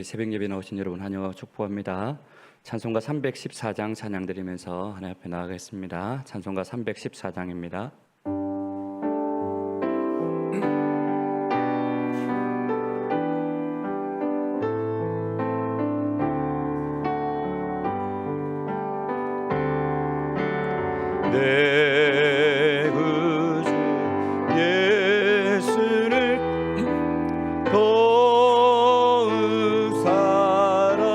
새벽 예배 나오신 여러분 환영하고 축복합니다. 찬송가 314장 찬양 드리면서 하나님 앞에 나아가겠습니다. 찬송가 314장입니다. 내 구주 예수를 더욱 사랑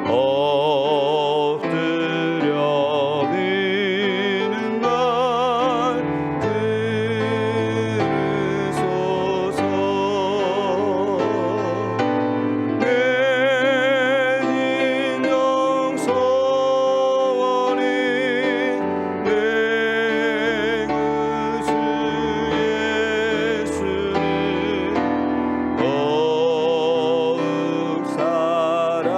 엎드려 비는 말 들으소서. 내 진정 소원이 내 구주 예수를 더욱 사랑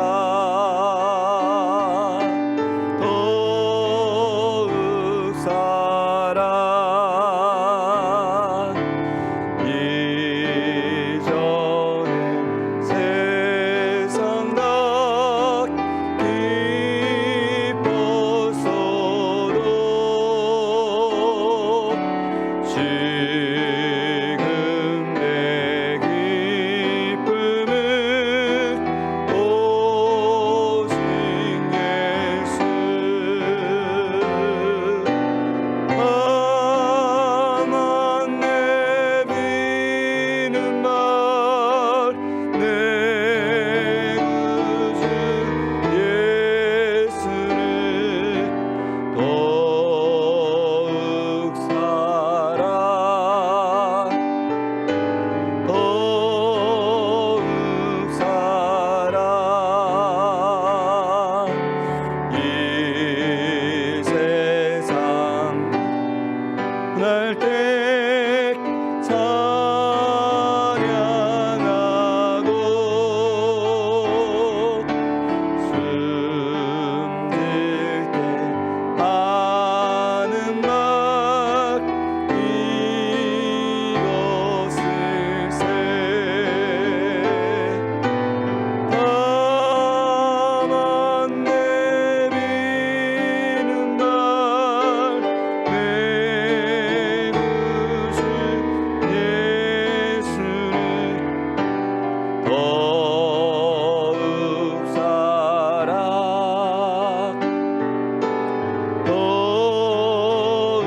더욱 사랑 이전에 세상 다 기뻤어도 지금 내 기쁨은 오직 예수. 나만 내비는 말 내 구주 예수를 더욱 사랑 더욱 사랑 이 세상 날 때 찬양하고 숨질 때 하는 말 이것을세. 나만 내비는 말 내 구주 예수를 더욱 사랑 더욱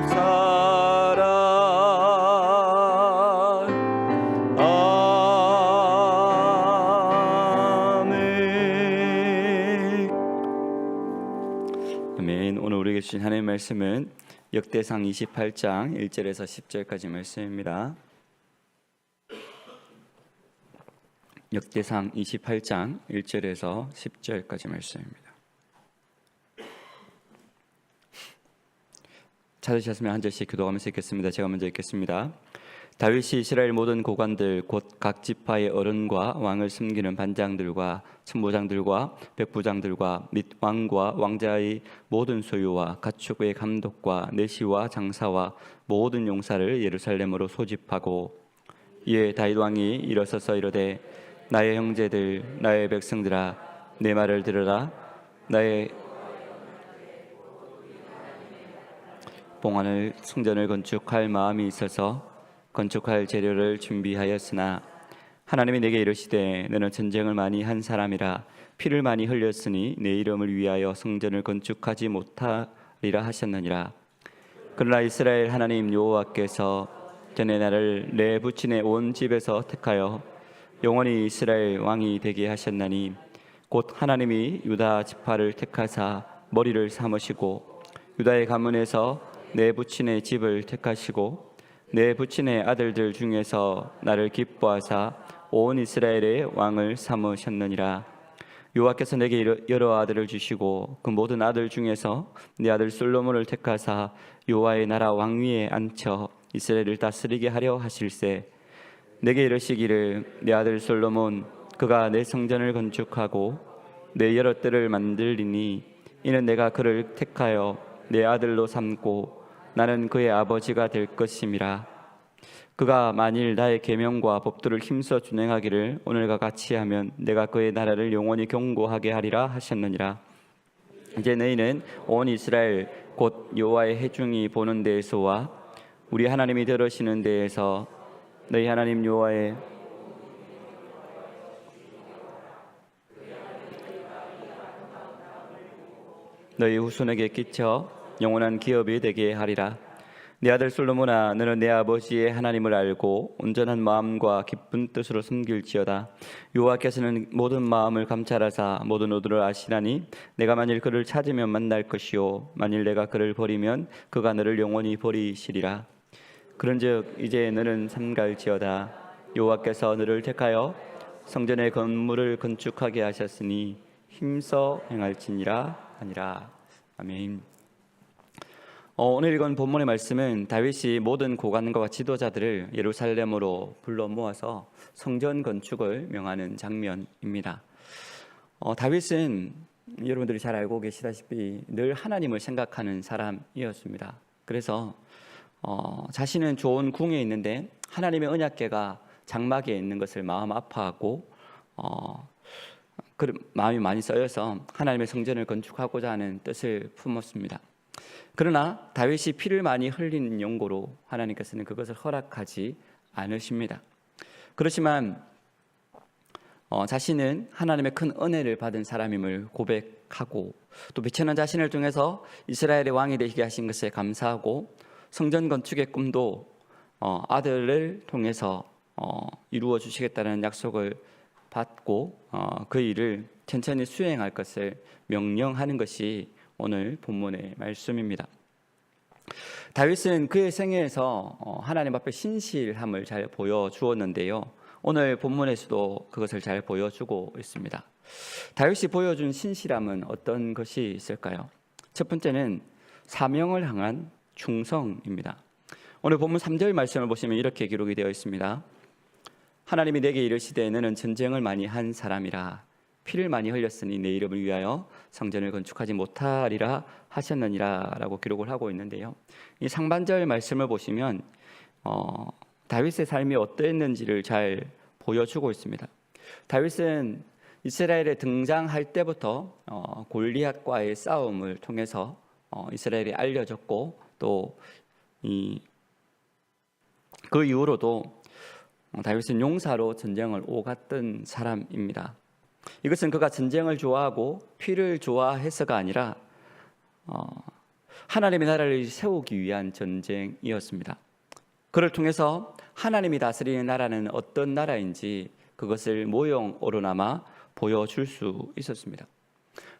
사랑 아멘. 아멘. 오늘 우리에게 주신 하나님의 말씀은 역대상 28장 1절에서 10절까지 말씀입니다. 역대상 28장 1절에서 10절까지 말씀입니다. 찾으셨으면 한 절씩 기도하면서 읽겠습니다. 제가 먼저 읽겠습니다. 다윗이 이스라엘 모든 고관들 곧 각 지파의 어른과 왕을 섬기는 반장들과 천부장들과 백부장들과 및 왕과 왕자의 모든 소유와 가축의 감독과 내시와 장사와 모든 용사를 예루살렘으로 소집하고, 이에 다윗 왕이 일어서서 이르되 나의 형제들 나의 백성들아 내 말을 들으라. 나의 봉헌을 성전을 건축할 마음이 있어서 건축할 재료를 준비하였으나 하나님이 내게 이르시되 너는 전쟁을 많이 한 사람이라 피를 많이 흘렸으니 내 이름을 위하여 성전을 건축하지 못하리라 하셨느니라. 그러나 이스라엘 하나님 여호와께서 전에 나를 내 부친의 온 집에서 택하여 영원히 이스라엘 왕이 되게 하셨나니 곧 하나님이 유다 지파를 택하사 머리를 삼으시고 유다의 가문에서 내 부친의 집을 택하시고 내 부친의 아들들 중에서 나를 기뻐하사 온 이스라엘의 왕을 삼으셨느니라. 여호와께서 내게 여러 아들을 주시고 그 모든 아들 중에서 내 아들 솔로몬을 택하사 여호와의 나라 왕위에 앉혀 이스라엘을 다스리게 하려 하실세. 내게 이르시기를 내 아들 솔로몬 그가 내 성전을 건축하고 내 여러 뜰을 만들리니 이는 내가 그를 택하여 내 아들로 삼고 나는 그의 아버지가 될 것임이라. 그가 만일 나의 계명과 법도를 힘써 준행하기를 오늘과 같이 하면 내가 그의 나라를 영원히 견고하게 하리라 하셨느니라. 이제 너희는 온 이스라엘 곧 여호와의 회중이 보는 데에서와 우리 하나님이 들으시는 데에서 너희 하나님 여호와의 너희 후손에게 끼쳐 영원한 기업이 되게 하리라. 내 아들 솔로몬아, 너는 내 아버지의 하나님을 알고 온전한 마음과 기쁜 뜻으로 섬길지어다. 여호와께서는 모든 마음을 감찰하사 모든 의도를 아시나니 내가 만일 그를 찾으면 만날 것이요 만일 내가 그를 버리면 그가 너를 영원히 버리시리라. 그런즉 이제 너는 삼갈지어다. 여호와께서 너를 택하여 성전의 건물을 건축하게 하셨으니 힘써 행할지니라 하니라. 아멘. 오늘 읽은 본문의 말씀은 다윗이 모든 고관과 지도자들을 예루살렘으로 불러 모아서 성전 건축을 명하는 장면입니다. 다윗은 여러분들이 잘 알고 계시다시피 늘 하나님을 생각하는 사람이었습니다. 그래서 자신은 좋은 궁에 있는데 하나님의 언약궤가 장막에 있는 것을 마음 아파하고 마음이 많이 쓰여서 하나님의 성전을 건축하고자 하는 뜻을 품었습니다. 그러나 다윗이 피를 많이 흘리는 용고로 하나님께서는 그것을 허락하지 않으십니다. 그렇지만 자신은 하나님의 큰 은혜를 받은 사람임을 고백하고 또 비천한 자신을 통해서 이스라엘의 왕이 되게 하신 것에 감사하고 성전 건축의 꿈도 아들을 통해서 이루어 주시겠다는 약속을 받고 그 일을 천천히 수행할 것을 명령하는 것이 오늘 본문의 말씀입니다. 다윗은 그의 생애에서 하나님 앞에 신실함을 잘 보여주었는데요. 오늘 본문에서도 그것을 잘 보여주고 있습니다. 다윗이 보여준 신실함은 어떤 것이 있을까요? 첫 번째는 사명을 향한 충성입니다. 오늘 본문 3절 말씀을 보시면 이렇게 기록이 되어 있습니다. 하나님이 내게 이르시되 너는 전쟁을 많이 한 사람이라 피를 많이 흘렸으니 내 이름을 위하여 성전을 건축하지 못하리라 하셨느니라 라고 기록을 하고 있는데요. 이 상반절 말씀을 보시면 다윗의 삶이 어땠는지를 잘 보여주고 있습니다. 다윗은 이스라엘에 등장할 때부터 골리앗과의 싸움을 통해서 이스라엘이 알려졌고 또 그 이후로도 다윗은 용사로 전쟁을 오갔던 사람입니다. 이것은 그가 전쟁을 좋아하고 피를 좋아해서가 아니라 하나님의 나라를 세우기 위한 전쟁이었습니다. 그를 통해서 하나님이 다스리는 나라는 어떤 나라인지 그것을 모형으로나마 보여줄 수 있었습니다.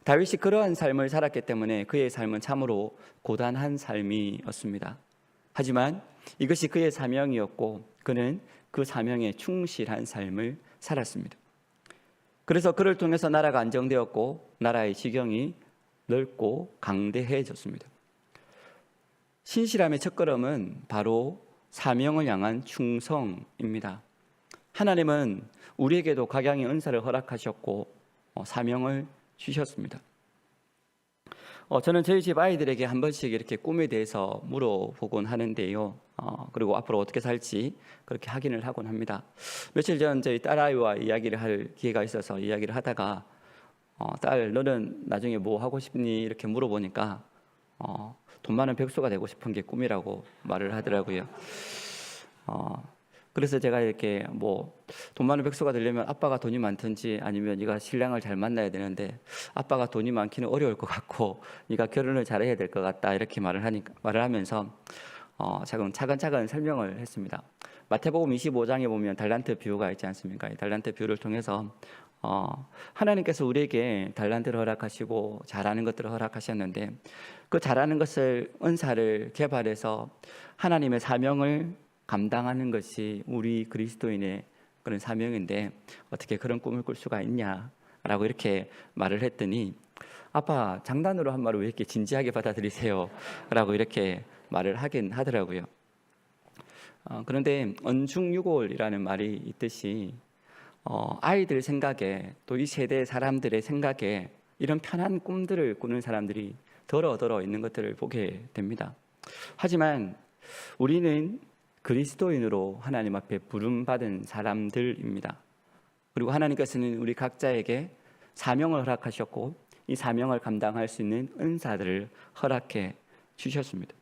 다윗이 그러한 삶을 살았기 때문에 그의 삶은 참으로 고단한 삶이었습니다. 하지만 이것이 그의 사명이었고 그는 그 사명에 충실한 삶을 살았습니다. 그래서 그를 통해서 나라가 안정되었고 나라의 지경이 넓고 강대해졌습니다. 신실함의 첫걸음은 바로 사명을 향한 충성입니다. 하나님은 우리에게도 각양의 은사를 허락하셨고 사명을 주셨습니다. 저는 저희 집 아이들에게 한 번씩 이렇게 꿈에 대해서 물어보곤 하는데요. 그리고 앞으로 어떻게 살지 그렇게 확인을 하곤 합니다. 며칠 전 저희 딸아이와 이야기를 할 기회가 있어서 이야기를 하다가 딸 너는 나중에 뭐 하고 싶니? 이렇게 물어보니까 돈 많은 백수가 되고 싶은 게 꿈이라고 말을 하더라고요. 그래서 제가 이렇게 돈 많은 백수가 되려면 아빠가 돈이 많든지 아니면 네가 신랑을 잘 만나야 되는데 아빠가 돈이 많기는 어려울 것 같고 네가 결혼을 잘해야 될 것 같다 이렇게 말을 하면서 차근차근 설명을 했습니다. 마태복음 25장에 보면 달란트 비유가 있지 않습니까? 이 달란트 비유를 통해서 하나님께서 우리에게 달란트를 허락하시고 잘하는 것들을 허락하셨는데 그 잘하는 것을 은사를 개발해서 하나님의 사명을 감당하는 것이 우리 그리스도인의 그런 사명인데 어떻게 그런 꿈을 꿀 수가 있냐라고 이렇게 말을 했더니 아빠 장난으로 한 말을 왜 이렇게 진지하게 받아들이세요? 라고 이렇게 말을 하긴 하더라고요. 그런데 언중유골이라는 말이 있듯이 아이들 생각에 또 이 세대 사람들의 생각에 이런 편한 꿈들을 꾸는 사람들이 더러 있는 것들을 보게 됩니다. 하지만 우리는 그리스도인으로 하나님 앞에 부름받은 사람들입니다. 그리고 하나님께서는 우리 각자에게 사명을 허락하셨고 이 사명을 감당할 수 있는 은사들을 허락해 주셨습니다.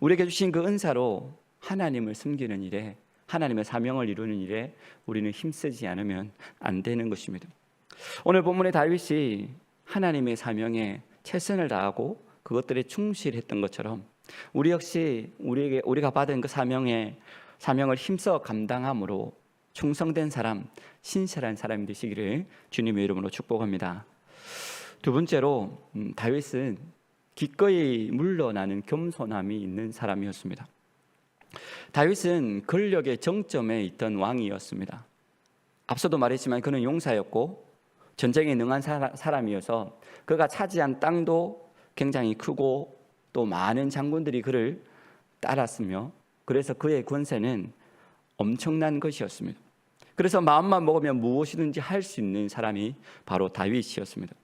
우리에게 주신 그 은사로 하나님을 섬기는 일에, 하나님의 사명을 이루는 일에 우리는 힘쓰지 않으면 안 되는 것입니다. 오늘 본문의 다윗이 하나님의 사명에 최선을 다하고 그것들에 충실했던 것처럼 우리 역시 우리가 받은 그 사명을 힘써 감당함으로 충성된 사람, 신실한 사람이 되시기를 주님의 이름으로 축복합니다. 두 번째로 다윗은 기꺼이 물러나는 겸손함이 있는 사람이었습니다. 다윗은 권력의 정점에 있던 왕이었습니다. 앞서도 말했지만 그는 용사였고 전쟁에 능한 사람이어서 그가 차지한 땅도 굉장히 크고 또 많은 장군들이 그를 따랐으며 그래서 그의 권세는 엄청난 것이었습니다. 그래서 마음만 먹으면 무엇이든지 할 수 있는 사람이 바로 다윗이었습니다.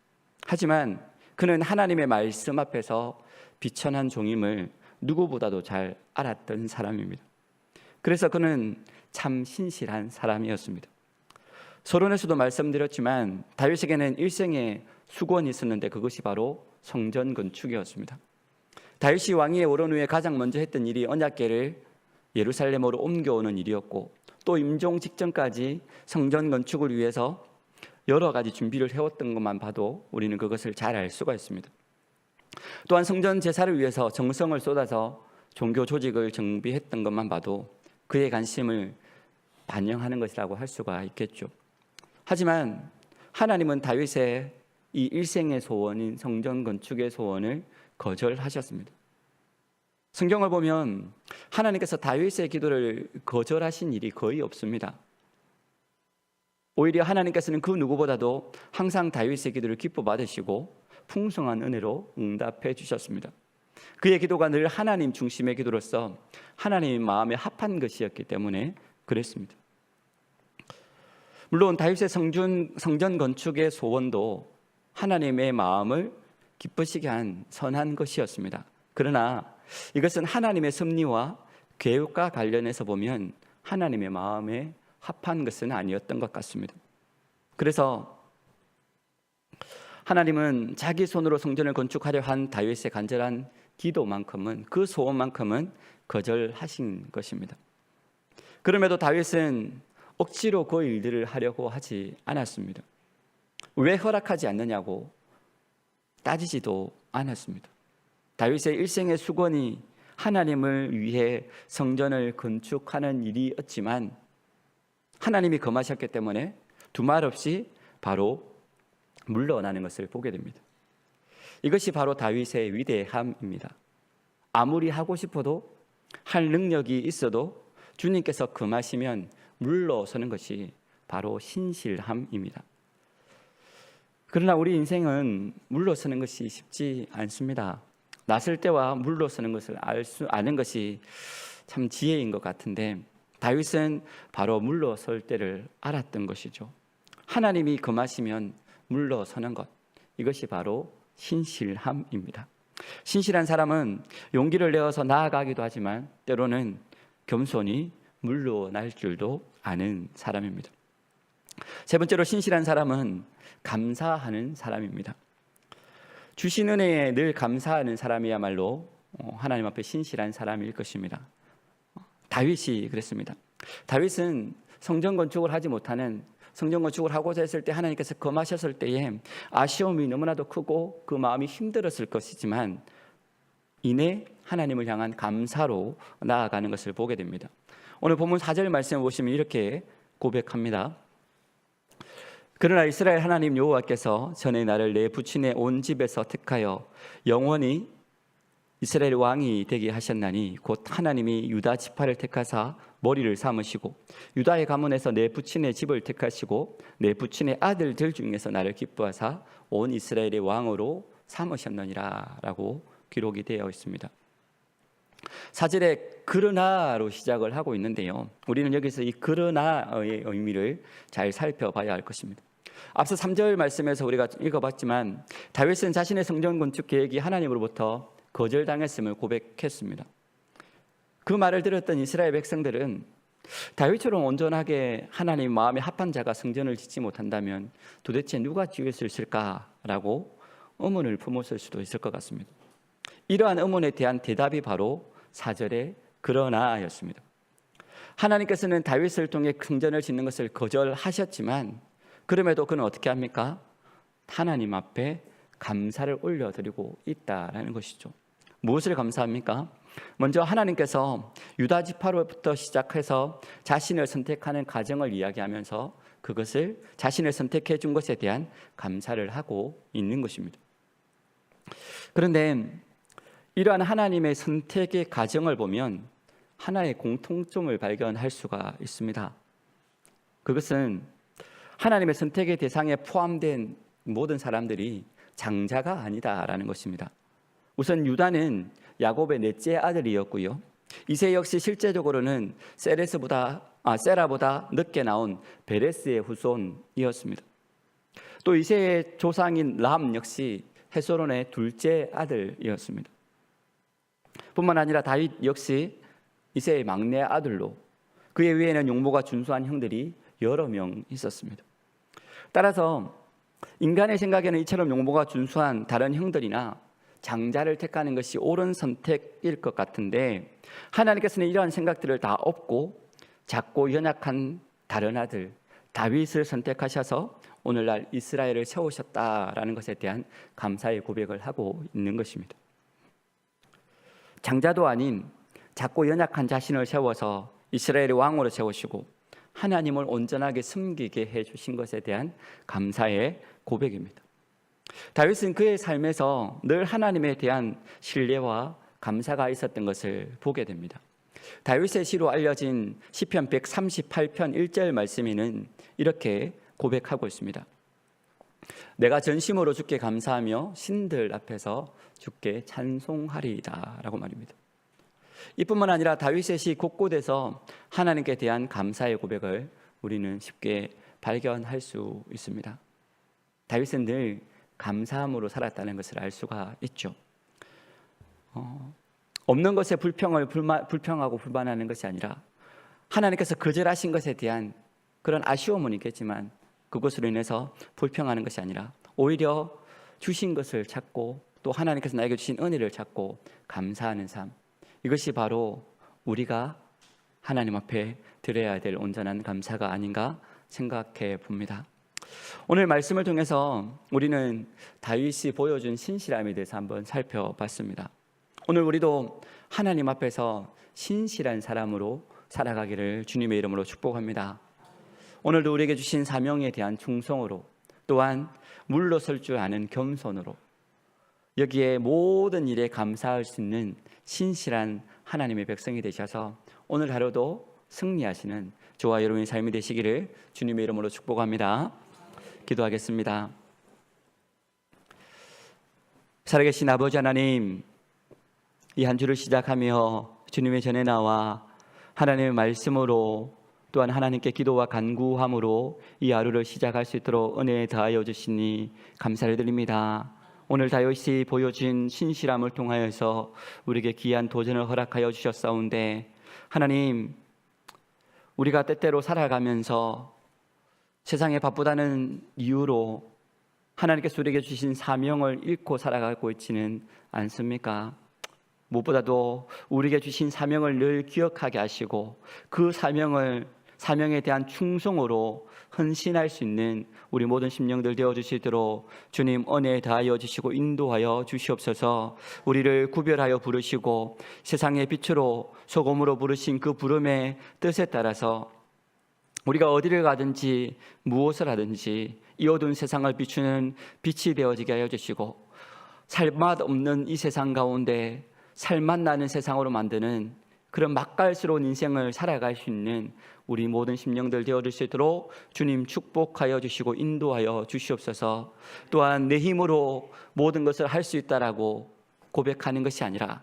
하지만 그는 하나님의 말씀 앞에서 비천한 종임을 누구보다도 잘 알았던 사람입니다. 그래서 그는 참 신실한 사람이었습니다. 서론에서도 말씀드렸지만 다윗에게는 일생의 수건이 있었는데 그것이 바로 성전 건축이었습니다. 다윗이 왕위에 오른 후에 가장 먼저 했던 일이 언약궤를 예루살렘으로 옮겨오는 일이었고 또 임종 직전까지 성전 건축을 위해서 여러 가지 준비를 해왔던 것만 봐도 우리는 그것을 잘 알 수가 있습니다. 또한 성전 제사를 위해서 정성을 쏟아서 종교 조직을 정비했던 것만 봐도 그의 관심을 반영하는 것이라고 할 수가 있겠죠. 하지만 하나님은 다윗의 이 일생의 소원인 성전 건축의 소원을 거절하셨습니다. 성경을 보면 하나님께서 다윗의 기도를 거절하신 일이 거의 없습니다. 오히려 하나님께서는 그 누구보다도 항상 다윗의 기도를 기뻐 받으시고 풍성한 은혜로 응답해 주셨습니다. 그의 기도가 늘 하나님 중심의 기도로서 하나님의 마음에 합한 것이었기 때문에 그랬습니다. 물론 다윗의 성전 건축의 소원도 하나님의 마음을 기쁘시게 한 선한 것이었습니다. 그러나 이것은 하나님의 섭리와 계획과 관련해서 보면 하나님의 마음에 합한 것은 아니었던 것 같습니다. 그래서 하나님은 자기 손으로 성전을 건축하려 한 다윗의 간절한 기도만큼은, 그 소원만큼은 거절하신 것입니다. 그럼에도 다윗은 억지로 그 일들을 하려고 하지 않았습니다. 왜 허락하지 않느냐고 따지지도 않았습니다. 다윗의 일생의 수건이 하나님을 위해 성전을 건축하는 일이었지만 하나님이 금하셨기 때문에 두말 없이 바로 물러나는 것을 보게 됩니다. 이것이 바로 다윗의 위대함입니다. 아무리 하고 싶어도 할 능력이 있어도 주님께서 금하시면 물러서는 것이 바로 신실함입니다. 그러나 우리 인생은 물러서는 것이 쉽지 않습니다. 났을 때와 물러서는 것을 아는 것이 참 지혜인 것 같은데 다윗은 바로 물러설 때를 알았던 것이죠. 하나님이 금하시면 물러서는 것, 이것이 바로 신실함입니다. 신실한 사람은 용기를 내어서 나아가기도 하지만 때로는 겸손히 물러날 줄도 아는 사람입니다. 세 번째로 신실한 사람은 감사하는 사람입니다. 주신 은혜에 늘 감사하는 사람이야말로 하나님 앞에 신실한 사람일 것입니다. 다윗이 그랬습니다. 다윗은 성전 건축을 하지 못하는, 성전 건축을 하고자 했을 때 하나님께서 금하셨을 때에 아쉬움이 너무나도 크고 그 마음이 힘들었을 것이지만 이내 하나님을 향한 감사로 나아가는 것을 보게 됩니다. 오늘 본문 4절 말씀을 보시면 이렇게 고백합니다. 그러나 이스라엘 하나님 여호와께서 전에 나를 내 부친의 온 집에서 택하여 영원히 이스라엘 왕이 되게 하셨나니 곧 하나님이 유다 지파를 택하사 머리를 삼으시고 유다의 가문에서 내 부친의 집을 택하시고 내 부친의 아들들 중에서 나를 기뻐하사 온 이스라엘의 왕으로 삼으셨느니라 라고 기록이 되어 있습니다. 4절에 그러나로 시작을 하고 있는데요, 우리는 여기서 이 그러나의 의미를 잘 살펴봐야 할 것입니다. 앞서 3절 말씀에서 우리가 읽어봤지만 다윗은 자신의 성전 건축 계획이 하나님으로부터 거절당했음을 고백했습니다. 그 말을 들었던 이스라엘 백성들은 다윗처럼 온전하게 하나님 마음에 합한 자가 성전을 짓지 못한다면 도대체 누가 지을 수 있을까라고 의문을 품었을 수도 있을 것 같습니다. 이러한 의문에 대한 대답이 바로 4절의 그러나였습니다. 하나님께서는 다윗을 통해 성전을 짓는 것을 거절하셨지만 그럼에도 그는 어떻게 합니까? 하나님 앞에 감사를 올려드리고 있다라는 것이죠. 무엇을 감사합니까? 먼저 하나님께서 유다 지파로부터 시작해서 자신을 선택하는 과정을 이야기하면서 그것을 자신을 선택해 준 것에 대한 감사를 하고 있는 것입니다. 그런데 이러한 하나님의 선택의 과정을 보면 하나의 공통점을 발견할 수가 있습니다. 그것은 하나님의 선택의 대상에 포함된 모든 사람들이 장자가 아니다라는 것입니다. 우선 유다는 야곱의 넷째 아들이었고요. 이세 역시 실제적으로는 세라보다 늦게 나온 베레스의 후손이었습니다. 또 이세의 조상인 람 역시 헤스론의 둘째 아들이었습니다. 뿐만 아니라 다윗 역시 이세의 막내 아들로 그의 위에는 용모가 준수한 형들이 여러 명 있었습니다. 따라서 인간의 생각에는 이처럼 용모가 준수한 다른 형들이나 장자를 택하는 것이 옳은 선택일 것 같은데 하나님께서는 이러한 생각들을 다 없고 작고 연약한 다른 아들 다윗을 선택하셔서 오늘날 이스라엘을 세우셨다라는 것에 대한 감사의 고백을 하고 있는 것입니다. 장자도 아닌 작고 연약한 자신을 세워서 이스라엘의 왕으로 세우시고 하나님을 온전하게 섬기게 해주신 것에 대한 감사의 고백입니다. 다윗은 그의 삶에서 늘 하나님에 대한 신뢰와 감사가 있었던 것을 보게 됩니다. 다윗의 시로 알려진 시편 138편 1절 말씀에는 이렇게 고백하고 있습니다. 내가 전심으로 주께 감사하며 신들 앞에서 주께 찬송하리이다 라고 말입니다. 이뿐만 아니라 다윗의 시 곳곳에서 하나님께 대한 감사의 고백을 우리는 쉽게 발견할 수 있습니다. 다윗은 늘 감사함으로 살았다는 것을 알 수가 있죠. 없는 것에 불평하고 불만하는 것이 아니라 하나님께서 거절하신 것에 대한 그런 아쉬움은 있겠지만 그것으로 인해서 불평하는 것이 아니라 오히려 주신 것을 찾고 또 하나님께서 나에게 주신 은혜를 찾고 감사하는 삶, 이것이 바로 우리가 하나님 앞에 드려야 될 온전한 감사가 아닌가 생각해 봅니다. 오늘 말씀을 통해서 우리는 다윗이 보여준 신실함에 대해서 한번 살펴봤습니다. 오늘 우리도 하나님 앞에서 신실한 사람으로 살아가기를 주님의 이름으로 축복합니다. 오늘도 우리에게 주신 사명에 대한 충성으로 또한 물러설 줄 아는 겸손으로 여기에 모든 일에 감사할 수 있는 신실한 하나님의 백성이 되셔서 오늘 하루도 승리하시는 저와 여러분의 삶이 되시기를 주님의 이름으로 축복합니다. 기도하겠습니다. 살아계신 아버지 하나님, 이 한 주를 시작하며 주님의 전에 나와 하나님의 말씀으로 또한 하나님께 기도와 간구함으로 이 하루를 시작할 수 있도록 은혜 더하여 주시니 감사를 드립니다. 오늘 다윗이 보여준 신실함을 통하여서 우리에게 귀한 도전을 허락하여 주셨사온데 하나님, 우리가 때때로 살아가면서 세상에 바쁘다는 이유로 하나님께서 우리에게 주신 사명을 잃고 살아가고 있지는 않습니까? 무엇보다도 우리에게 주신 사명을 늘 기억하게 하시고 그 사명에 대한 충성으로 헌신할 수 있는 우리 모든 심령들 되어주시도록 주님 은혜 다하여 주시고 인도하여 주시옵소서. 우리를 구별하여 부르시고 세상의 빛으로 소금으로 부르신 그 부름의 뜻에 따라서 우리가 어디를 가든지 무엇을 하든지 이 어두운 세상을 비추는 빛이 되어지게 하여 주시고 살맛 없는 이 세상 가운데 살맛 나는 세상으로 만드는 그런 맛깔스러운 인생을 살아갈 수 있는 우리 모든 심령들 되어줄 수 있도록 주님 축복하여 주시고 인도하여 주시옵소서. 또한 내 힘으로 모든 것을 할 수 있다라고 고백하는 것이 아니라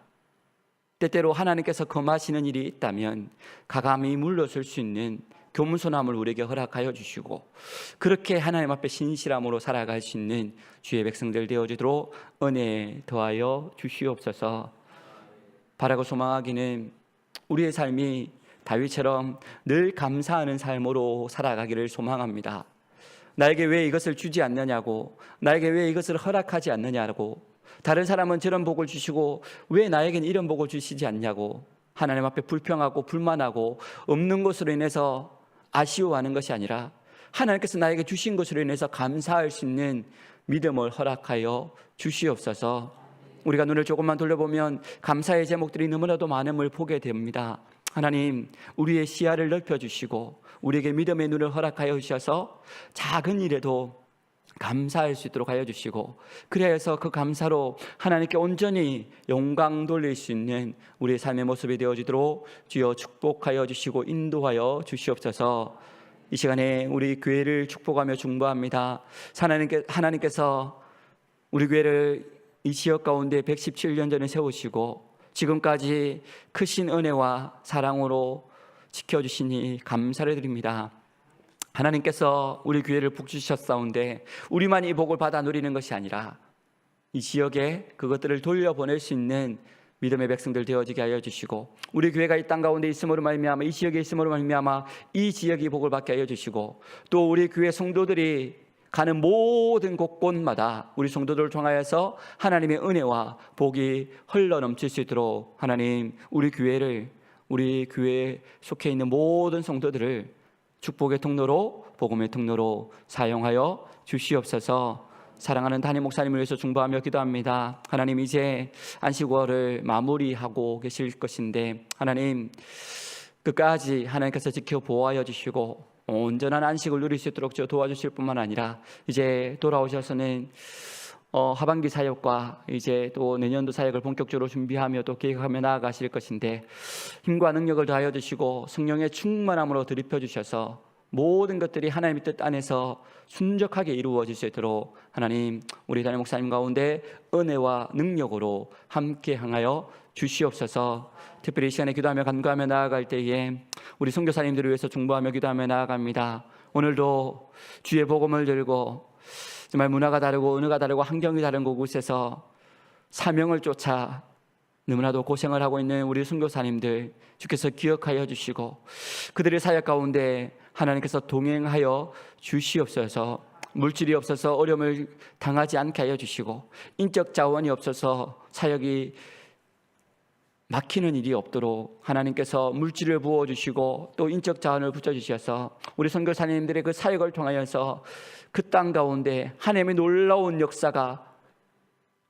때때로 하나님께서 금하시는 일이 있다면 가감히 물러설 수 있는 겸손함을 우리에게 허락하여 주시고 그렇게 하나님 앞에 신실함으로 살아갈 수 있는 주의 백성들 되어주도록 은혜 더하여 주시옵소서. 바라고 소망하기는 우리의 삶이 다윗처럼 늘 감사하는 삶으로 살아가기를 소망합니다. 나에게 왜 이것을 주지 않느냐고, 나에게 왜 이것을 허락하지 않느냐고, 다른 사람은 저런 복을 주시고 왜 나에겐 이런 복을 주시지 않냐고 하나님 앞에 불평하고 불만하고 없는 것으로 인해서 아쉬워하는 것이 아니라 하나님께서 나에게 주신 것으로 인해서 감사할 수 있는 믿음을 허락하여 주시옵소서. 우리가 눈을 조금만 돌려보면 감사의 제목들이 너무나도 많음을 보게 됩니다. 하나님, 우리의 시야를 넓혀주시고 우리에게 믿음의 눈을 허락하여 주셔서 작은 일에도 감사할 수 있도록 하여 주시고, 그래야 해서 그 감사로 하나님께 온전히 영광 돌릴 수 있는 우리의 삶의 모습이 되어지도록 주여 축복하여 주시고 인도하여 주시옵소서. 이 시간에 우리 교회를 축복하며 중보합니다. 하나님께서 우리 교회를 이 지역 가운데 117년 전에 세우시고 지금까지 크신 은혜와 사랑으로 지켜주시니 감사를 드립니다. 하나님께서 우리 교회를 북주셨사온데 우리만 이 복을 받아 누리는 것이 아니라 이 지역에 그것들을 돌려보낼 수 있는 믿음의 백성들 되어지게 하여 주시고, 우리 교회가 이 땅 가운데 있음으로 말미암아, 이 지역에 있음으로 말미암아 이 지역이 복을 받게 하여 주시고, 또 우리 교회 성도들이 가는 모든 곳곳마다 우리 성도들을 통하여서 하나님의 은혜와 복이 흘러넘칠 수 있도록 하나님, 우리 교회에 속해 있는 모든 성도들을 축복의 통로로, 복음의 통로로 사용하여 주시옵소서. 사랑하는 담임 목사님을 위해서 중보하며 기도합니다. 하나님, 이제 안식월을 마무리하고 계실 것인데 하나님, 끝까지 하나님께서 지켜 보호하여 주시고 온전한 안식을 누릴 수 있도록 도와주실 뿐만 아니라 이제 돌아오셔서는 하반기 사역과 이제 또 내년도 사역을 본격적으로 준비하며 또 계획하며 나아가실 것인데 힘과 능력을 더하여 주시고 성령의 충만함으로 드립혀 주셔서 모든 것들이 하나님의 뜻 안에서 순적하게 이루어질 수 있도록 하나님, 우리 담임 목사님 가운데 은혜와 능력으로 함께 행하여 주시옵소서. 특별히 이 시간에 기도하며 간구하며 나아갈 때에 우리 선교사님들을 위해서 중보하며 기도하며 나아갑니다. 오늘도 주의 복음을 들고 정말 문화가 다르고 언어가 다르고 환경이 다른 곳에서 사명을 쫓아 너무나도 고생을 하고 있는 우리 선교사님들 주께서 기억하여 주시고 그들의 사역 가운데 하나님께서 동행하여 주시옵소서. 물질이 없어서 어려움을 당하지 않게 하여 주시고 인적 자원이 없어서 사역이 막히는 일이 없도록 하나님께서 물질을 부어주시고 또 인적 자원을 붙여주셔서 우리 선교사님들의 그 사역을 통하여서 그 땅 가운데 하나님의 놀라운 역사가,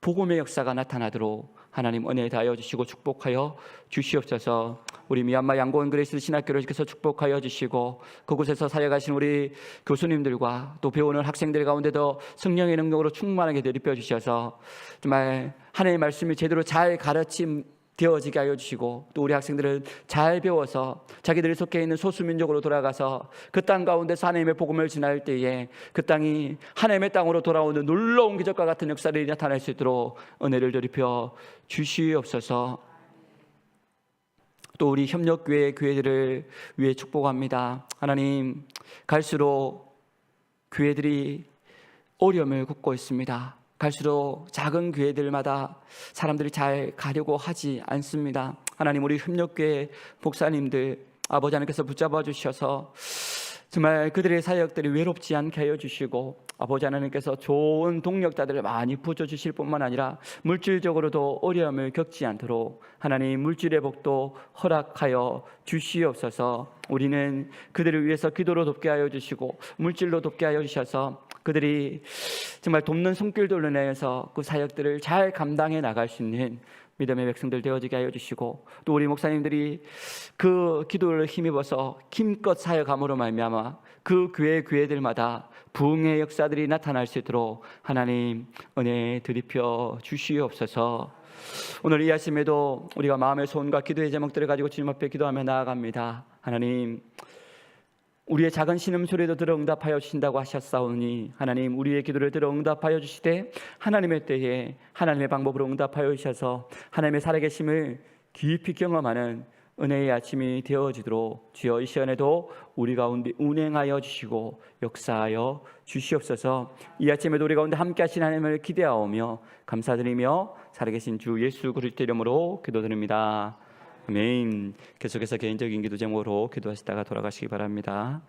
복음의 역사가 나타나도록 하나님 은혜 다하여 주시고 축복하여 주시옵소서. 우리 미얀마 양고원 그레이스 신학교를 주께서 축복하여 주시고 그곳에서 사역하신 우리 교수님들과 또 배우는 학생들 가운데도 성령의 능력으로 충만하게 드립혀 주셔서 정말 하나님의 말씀이 제대로 잘 가르침 되어지게 하여 주시고 또 우리 학생들은 잘 배워서 자기들이 속해 있는 소수민족으로 돌아가서 그 땅 가운데서 하나님의 복음을 전할 때에 그 땅이 하나님의 땅으로 돌아오는 놀라운 기적과 같은 역사를 나타낼 수 있도록 은혜를 드립혀 주시옵소서. 또 우리 협력교회들을 위해 축복합니다. 하나님, 갈수록 교회들이 어려움을 겪고 있습니다. 갈수록 작은 교회들마다 사람들이 잘 가려고 하지 않습니다. 하나님, 우리 협력교회 목사님들 아버지 하나님께서 붙잡아 주셔서 정말 그들의 사역들이 외롭지 않게 하여 주시고 아버지 하나님께서 좋은 동력자들을 많이 부어주실 뿐만 아니라 물질적으로도 어려움을 겪지 않도록 하나님 물질의 복도 허락하여 주시옵소서. 우리는 그들을 위해서 기도로 돕게 하여 주시고 물질로 돕게 하여 주셔서 그들이 정말 돕는 손길들로 인해서 그 사역들을 잘 감당해 나갈 수 있는 믿음의 백성들 되어지게 하여 주시고 또 우리 목사님들이 그 기도를 힘입어서 힘껏 사역함으로 말미암아 그 교회들마다 부흥의 역사들이 나타날 수 있도록 하나님 은혜 드립혀 주시옵소서. 오늘 이 아침에도 우리가 마음의 소원과 기도의 제목들을 가지고 주님 앞에 기도하며 나아갑니다. 하나님, 우리의 작은 신음소리도 들어 응답하여 주신다고 하셨사오니 하나님, 우리의 기도를 들어 응답하여 주시되 하나님의 때에 하나님의 방법으로 응답하여 주셔서 하나님의 살아계심을 깊이 경험하는 은혜의 아침이 되어지도록 주여 이 시간에도 우리 가운데 운행하여 주시고 역사하여 주시옵소서. 이 아침에도 우리 가운데 함께 하신 하나님을 기대하오며 감사드리며 살아계신 주 예수 그리스도 이름으로 기도드립니다. 아멘. 계속해서 개인적인 기도 제목으로 기도하시다가 돌아가시기 바랍니다.